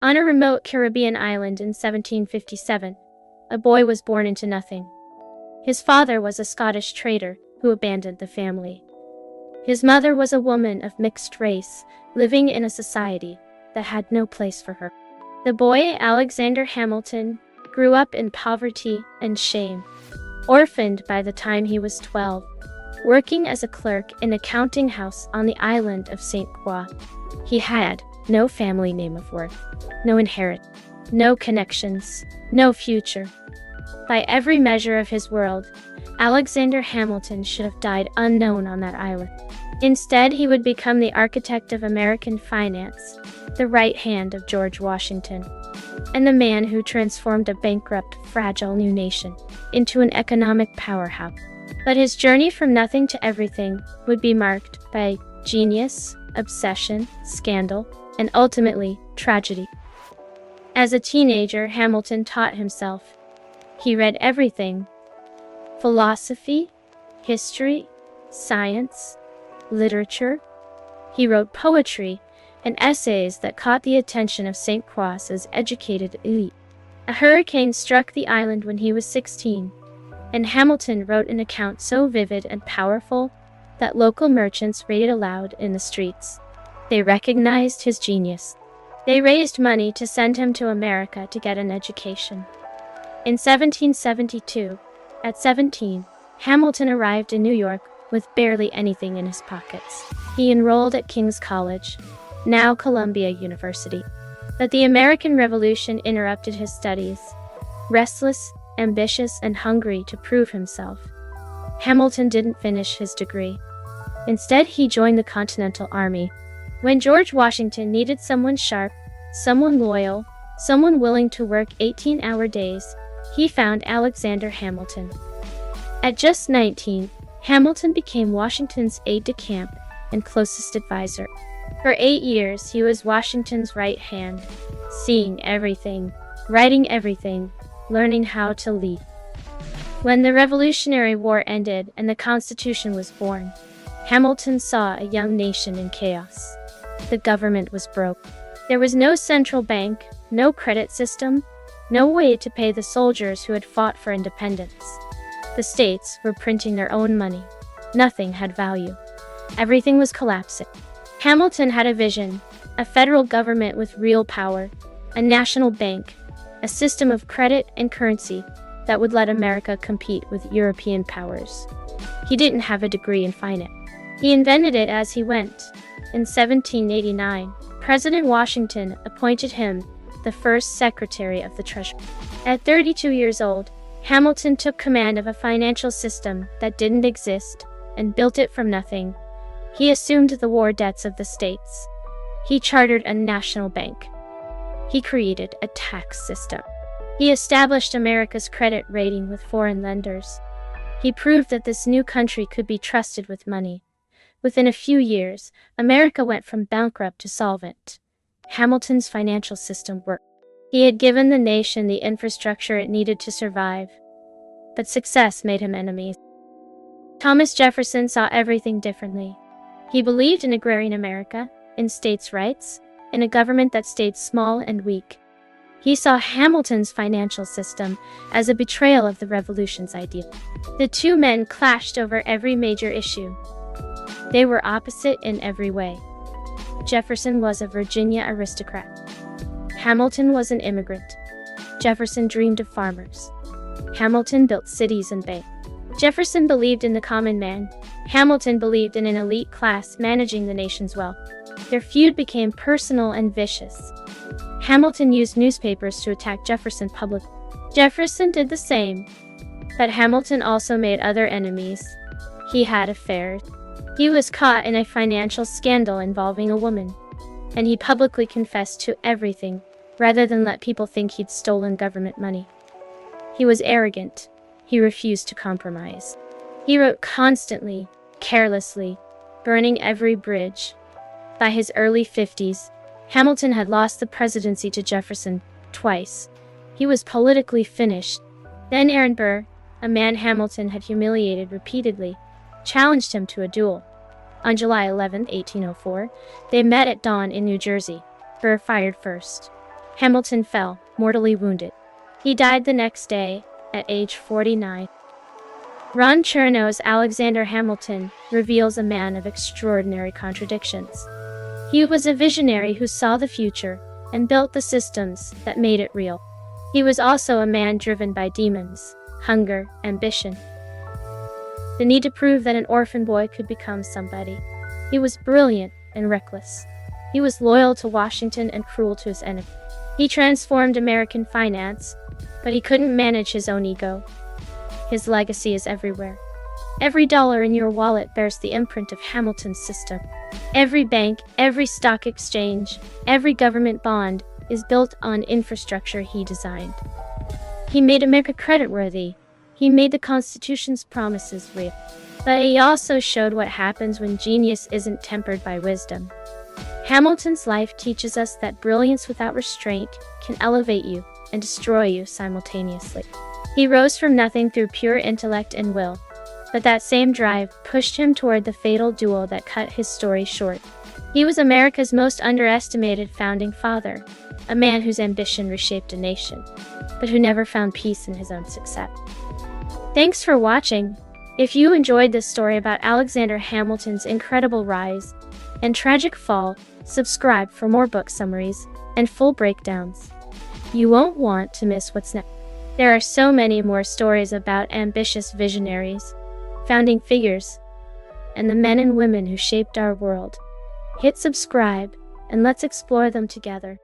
On a remote Caribbean island in 1757, a boy was born into nothing. His father was a Scottish trader who abandoned the family. His mother was a woman of mixed race, living in a society that had no place for her. The boy, Alexander Hamilton, grew up in poverty and shame, orphaned by the time he was 12, working as a clerk in a counting house on the island of St. Croix. He had no family name of worth, no inheritance, no connections, no future. By every measure of his world, Alexander Hamilton should have died unknown on that island. Instead, he would become the architect of American finance, the right hand of George Washington, and the man who transformed a bankrupt, fragile new nation into an economic powerhouse. But his journey from nothing to everything would be marked by genius, obsession, scandal, and ultimately, tragedy. As a teenager, Hamilton taught himself. He read everything: philosophy, history, science, literature. He wrote poetry and essays that caught the attention of St. Croix's educated elite. A hurricane struck the island when he was 16, and Hamilton wrote an account so vivid and powerful that local merchants read it aloud in the streets. They recognized his genius. They raised money to send him to America to get an education. In 1772, at 17, Hamilton arrived in New York with barely anything in his pockets. He enrolled at King's College, now Columbia University. But the American Revolution interrupted his studies. Restless, ambitious, and hungry to prove himself, Hamilton didn't finish his degree. Instead, he joined the Continental Army. When George Washington needed someone sharp, someone loyal, someone willing to work 18-hour days, he found Alexander Hamilton. At just 19, Hamilton became Washington's aide-de-camp and closest advisor. For 8 years, he was Washington's right hand, seeing everything, writing everything, learning how to lead. When the Revolutionary War ended and the Constitution was born, Hamilton saw a young nation in chaos. The government was broke. There was no central bank, no credit system, no way to pay the soldiers who had fought for independence. The states were printing their own money. Nothing had value. Everything was collapsing. Hamilton had a vision: a federal government with real power, a national bank, a system of credit and currency that would let America compete with European powers. He didn't have a degree in finance. He invented it as he went. In 1789, President Washington appointed him the first Secretary of the Treasury. At 32 years old, Hamilton took command of a financial system that didn't exist and built it from nothing. He assumed the war debts of the states. He chartered a national bank. He created a tax system. He established America's credit rating with foreign lenders. He proved that this new country could be trusted with money. Within a few years, America went from bankrupt to solvent. Hamilton's financial system worked. He had given the nation the infrastructure it needed to survive. But success made him enemies. Thomas Jefferson saw everything differently. He believed in agrarian America, in states' rights, in a government that stayed small and weak. He saw Hamilton's financial system as a betrayal of the Revolution's ideal. The two men clashed over every major issue. They were opposite in every way. Jefferson was a Virginia aristocrat. Hamilton was an immigrant. Jefferson dreamed of farmers. Hamilton built cities and banks. Jefferson believed in the common man. Hamilton believed in an elite class managing the nation's wealth. Their feud became personal and vicious. Hamilton used newspapers to attack Jefferson publicly. Jefferson did the same. But Hamilton also made other enemies. He had affairs. He was caught in a financial scandal involving a woman, and he publicly confessed to everything rather than let people think he'd stolen government money. He was arrogant. He refused to compromise. He wrote constantly, carelessly, burning every bridge. By his early 50s, Hamilton had lost the presidency to Jefferson twice. He was politically finished. Then Aaron Burr, a man Hamilton had humiliated repeatedly, challenged him to a duel. On July 11, 1804, they met at dawn in New Jersey. Burr fired first. Hamilton fell, mortally wounded. He died the next day, at age 49. Ron Chernow's Alexander Hamilton reveals a man of extraordinary contradictions. He was a visionary who saw the future and built the systems that made it real. He was also a man driven by demons, hunger, ambition, the need to prove that an orphan boy could become somebody. He was brilliant and reckless. He was loyal to Washington and cruel to his enemy. He transformed American finance, but he couldn't manage his own ego. His legacy is everywhere. Every dollar in your wallet bears the imprint of Hamilton's system. Every bank, every stock exchange, every government bond is built on infrastructure he designed. He made America creditworthy. He made the Constitution's promises real. But he also showed what happens when genius isn't tempered by wisdom. Hamilton's life teaches us that brilliance without restraint can elevate you and destroy you simultaneously. He rose from nothing through pure intellect and will, but that same drive pushed him toward the fatal duel that cut his story short. He was America's most underestimated founding father, a man whose ambition reshaped a nation, but who never found peace in his own success. Thanks for watching. If you enjoyed this story about Alexander Hamilton's incredible rise and tragic fall, subscribe for more book summaries and full breakdowns. You won't want to miss what's next. There are so many more stories about ambitious visionaries, founding figures, and the men and women who shaped our world. Hit subscribe, and let's explore them together.